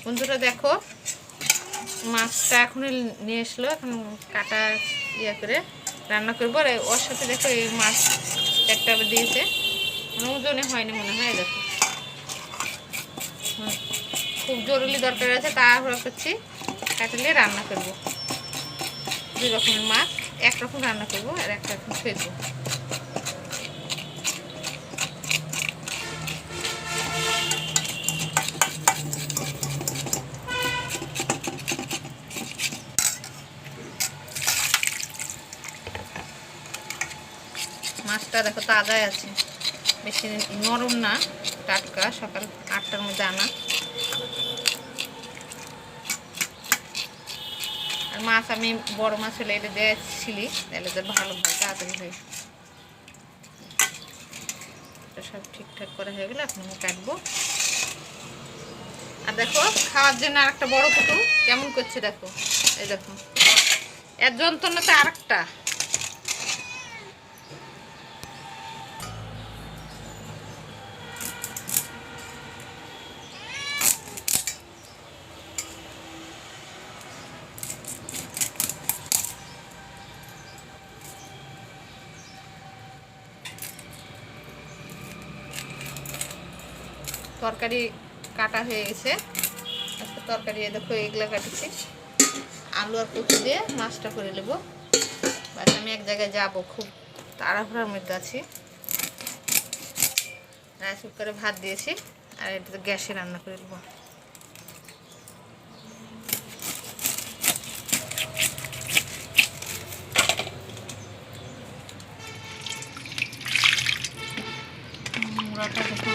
বন্ধুরা দেখো মাছটা এখনই নিয়ে আসলো, এখন কাটা ইয়ে করে রান্না করবো। আর ওর সাথে দেখো এই মাছ একটা দিয়েছে, ওজনে হয়নি মনে হয়। দেখো খুব জরুরি দরকার আছে, তাড়াহুড়া করছি, কাটলে রান্না করবো। দুই রকমের মাছ একরকম রান্না করবো আর একটা রকম ফেলবো। মাছটা দেখো তাজাই আছে, বেশি নরম না, টাটকা, সকাল 8টার মধ্যে আনা। আর মাছ আমি বড় মাছ হলে এটা দিয়েছিলি, তাহলে তো ভালো হয়, তাড়াতাড়ি হয়। এটা সব ঠিকঠাক করা হয়ে গেলে এখন আমি কাটবো। আর দেখো খাওয়ার জন্য আর একটা বড় পুতুল কেমন করছে দেখো, এই দেখো এর যন্ত্রণাতে আর একটা। তরকারি কাটা হয়ে গেছে, আজকে তরকারি দেখো এগুলো কাটেছি, আলু আর কচু দিয়ে মাছটা করে নেবো। বাস আমি এক জায়গায় যাবো, খুব তাড়াহুড়ার মধ্যে আছি। রাইস কুকারে ভাত দিয়েছি, আর এটা তো গ্যাসে রান্না করে নেবো। মুড়াটা দেখো